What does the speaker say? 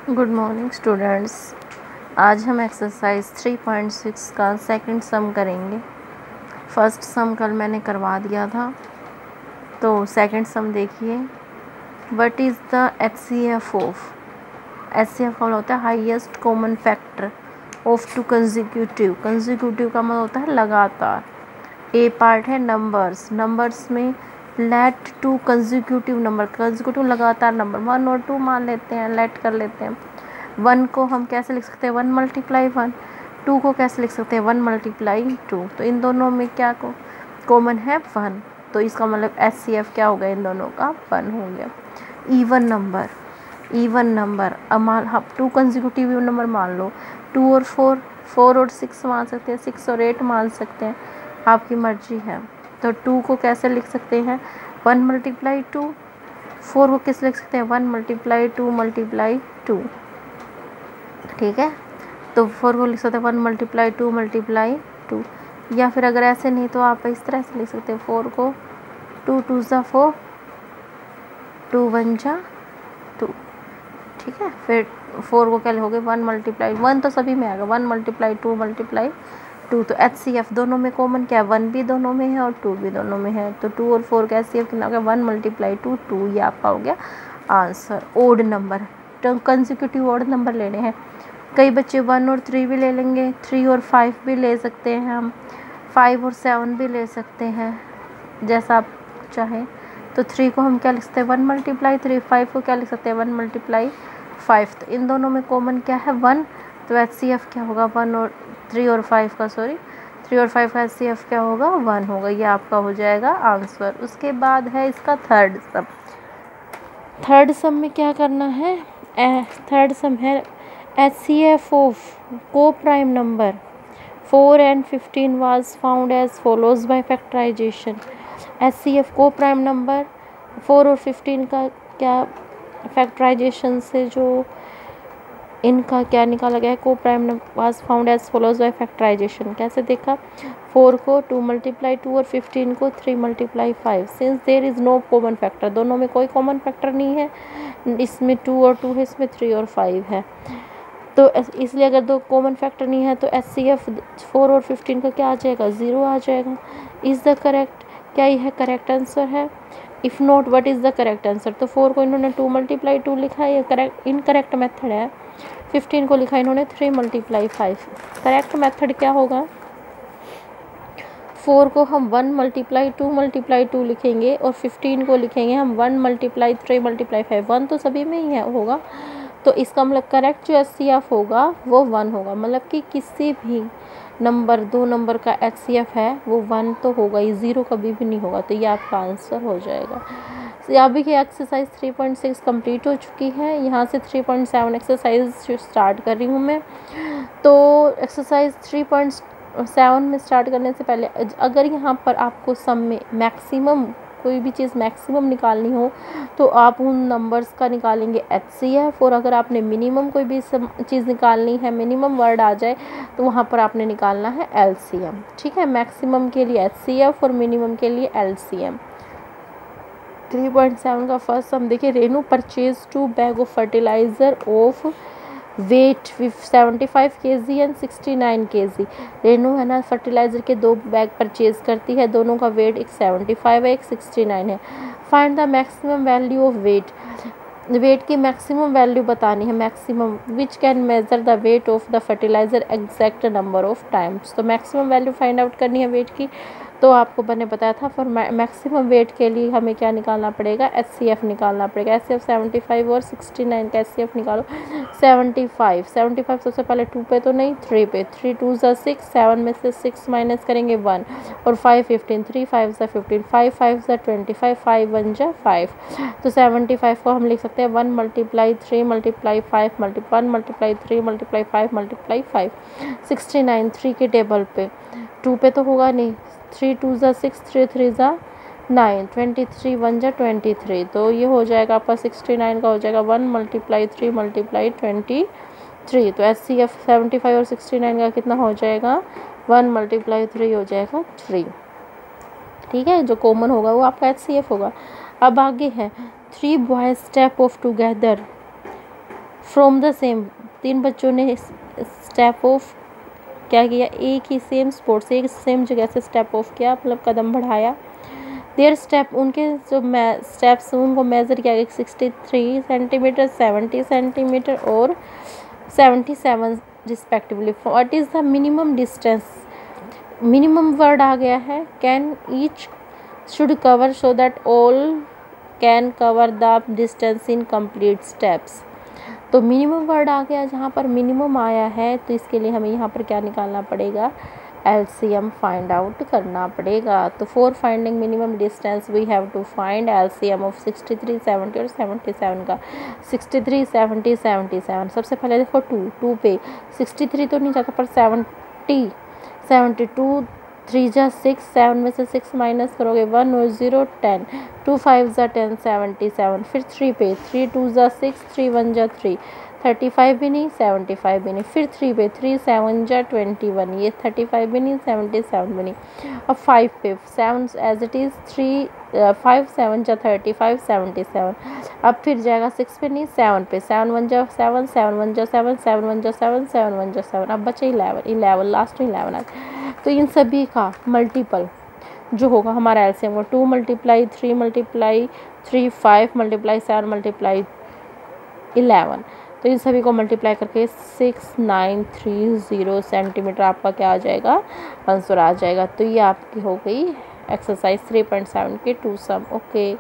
Good morning students. आज हम exercise 3.6 का सेकंड सम करेंगे। फर्स्ट सम कल मैंने करवा दिया था, तो सेकंड सम देखिए। What is the HCF of HCF होता है highest common factor of two consecutive. Consecutive का मतलब होता है लगातार। ए पार्ट है नंबर्स में let two consecutive number, consecutive लगातार नंबर 1 और 2 मान लेते हैं, लेट कर लेते हैं। 1 को हम कैसे लिख सकते हैं 1 × 1, 2 को कैसे लिख सकते हैं 1 × 2। तो इन दोनों में क्या कॉमन है 1, तो इसका मतलब HCF क्या हो गया, इन दोनों का 1 हो गया। इवन नंबर अब 2 कंसेक्यूटिव नंबर मान लो, 2 और 4 और 6 मान सकते हैं, 6 और 8 मान सकते हैं, आपकी मर्जी है। तो 2 को कैसे लिख सकते हैं 1 × 2, 4 को कैसे लिख सकते हैं 1 × 2 × 2, ठीक है। तो 4 को लिख सकते हैं 1 × 2 × 2, या फिर अगर ऐसे नहीं तो आप इस तरह से लिख सकते हैं 4 को 2 × 2 = 4, 2 × 1 = 2, ठीक है। फिर 4 को क्या लिखोगे 1 × 1 तो सभी में आएगा 1 × 2 × 2। तो HCF दोनों में कॉमन क्या है 1 भी दोनों में है और 2 भी दोनों में है। तो 2 और 4 का HCF कितना हो गया 1 × 2 2, ये आपका हो गया आंसर। ओड नंबर, तो कंसेक्यूटिव ओड नंबर लेने हैं। कई बच्चे 1 और 3 भी ले लेंगे, 3 और 5 भी ले सकते हैं, हम 5 और 7 भी ले सकते हैं, जैसा आप चाहें। तो 3 को हम क्या लिख सकते हैं 1 × 3, 5 को क्या लिख सकते हैं 1 × 5। तो इन दोनों में कॉमन क्या है 1, तो HCF क्या होगा 1 और 3 और 5 का 3 और 5 का HCF क्या होगा 1 होगा, ये आपका हो जाएगा आंसर। उसके बाद है इसका थर्ड सम। थर्ड सम में क्या करना है, थर्ड सम है HCF ऑफ को prime number 4 and 15 was found as follows by factorization। HCF को प्राइम नंबर 4 और 15 का क्या फैक्टराइजेशन से जो इनका क्या निकाला गया है, को prime was found as follows by factorisation. कैसे देखा, 4 को 2 × 2 और 15 को 3 × 5। Since there is no common factor, दोनों में कोई कॉमन फैक्टर नहीं है, इसमें 2 और 2 है, इसमें 3 और 5 है, तो इसलिए अगर दो कॉमन फैक्टर नहीं है तो HCF 4 और 15 का क्या आ जाएगा 0 आ जाएगा। इज़ द करेक्ट, क्या यह करेक्ट आंसर है? If not what is the correct answer? तो 4 को इन्होंने 2 × 2 लिखा है, ये करेक्ट इनकरेक्ट मेथड है। 15 को लिखा इन्होंने 3 × 5। करेक्ट मेथड क्या होगा, 4 को हम 1 × 2 × 2 लिखेंगे और 15 को लिखेंगे हम 1 × 3 × 5। 1 तो सभी में ही है होगा, तो इसका मतलब करेक्ट जो HCF होगा वो 1 होगा। मतलब कि किसी भी नंबर, दो नंबर का HCF है वो 1 तो होगा ही, 0 कभी भी नहीं होगा। तो ये आपका आंसर हो जाएगा। यहाँ भी एक्सरसाइज 3.6 कंप्लीट हो चुकी है। यहाँ से 3.7 एक्सरसाइज स्टार्ट कर रही हूँ मैं। तो एक्सरसाइज 3.7 में स्टार्ट करने से पहले अगर यहाँ पर आपको सम में मैक्सिमम, कोई भी चीज़ मैक्सिमम निकालनी हो तो आप उन नंबर्स का निकालेंगे HCF, और अगर आपने मिनिमम कोई भी चीज़ निकालनी है, मिनिमम वर्ड आ जाए तो वहाँ पर आपने निकालना है LCM, ठीक है। मैक्सिमम के लिए HCF और मिनिमम के लिए LCM। 3.7 का फर्स्ट सम देखिए, Renu purchase 2 bag of fertiliser of weight 75 kg and 69 kg। Renu है ना फर्टिलाइज़र के 2 बैग परचेज करती है, दोनों का वेट एक 75 है एक 69 है। Find the maximum value of weight की मैक्सिमम वैल्यू बतानी है, maximum which can measure the weight of the fertiliser exact number of times. तो मैक्सिमम वैल्यू फाइंड आउट करनी है वेट की, तो आपको मैंने बताया था फॉर मैक्सिमम वेट के लिए हमें क्या निकालना पड़ेगा HCF निकालना पड़ेगा। HCF 75 और 69 का HCF निकालो। 75 सबसे पहले 2 पे तो नहीं, 3 पे, 3 2 = 6, 7 में से 6 माइनस करेंगे 1, और 5 15, 3 5 = 15, 5 5 = 25, 5 1 = 5। तो 75 को हम लिख सकते हैं 1 × 3 × 5 1 × 3 × 5 × 5। 69 3 के टेबल पे, 2 पे तो होगा नहीं, 3 2 = 6, 3 3 = 9, 23 1 = 23। तो ये हो जाएगा आपका 69 का हो जाएगा 1 × 3 × 23। तो HCF 75 और 69 का कितना हो जाएगा 1 × 3 हो जाएगा 3, ठीक है। जो कॉमन होगा वो आपका HCF होगा। अब आगे है 3 boys step of together from the same, 3 बच्चों ने स्टेप ऑफ क्या किया, एक ही सेम स्पॉट से, एक सेम जगह से स्टेप ऑफ किया, मतलब कदम बढ़ाया। देयर स्टेप, उनके जो स्टेप्स उनको मेज़र किया गया 63 सेंटीमीटर, 70 सेंटीमीटर और 77 respectively. What is the minimum distance, minimum word आ गया है can each should cover so that all can cover the distance in complete steps. तो मिनिमम वर्ड आ गया, जहाँ पर मिनिमम आया है तो इसके लिए हमें यहाँ पर क्या निकालना पड़ेगा, एलसीएम फाइंड आउट करना पड़ेगा। तो for finding minimum distance we have to find LCM of 63, 70 और 77 का। 63, 70, 77, सबसे पहले देखो 2 पे 63 तो नहीं जाता, पर 70, 72, 3 जा 6, 7 में से 6 माइनस करोगे 1 और 0 10, 2 5 जा 10, 77। फिर 3 पे 3 2 जा 6, 3 1 जा 3, 35 भी नहीं, 75 भी नहीं। फिर 3 पे 3 7 जा 21, ये 35 भी नहीं, 77 भी नहीं। अब 5 पे 7 एज इट इज़ 5 7 जा 35, 77। अब फिर जाएगा 6 पे नहीं, 7 पे 7 1 जा 7, 7 1 जा 7, 7 1 जा 7, 7 1 जा 7। अब बचे 11 लास्ट में 11 तो इन सभी का मल्टीपल जो होगा हमारा एलसीएम वो 2 × 3 × 3 5 × 7 × 11। तो इन सभी को मल्टीप्लाई करके 6930 सेंटीमीटर आपका क्या आ जाएगा, आंसर आ जाएगा। तो ये आपकी हो गई एक्सरसाइज 3.7 के 2 सम। ओके।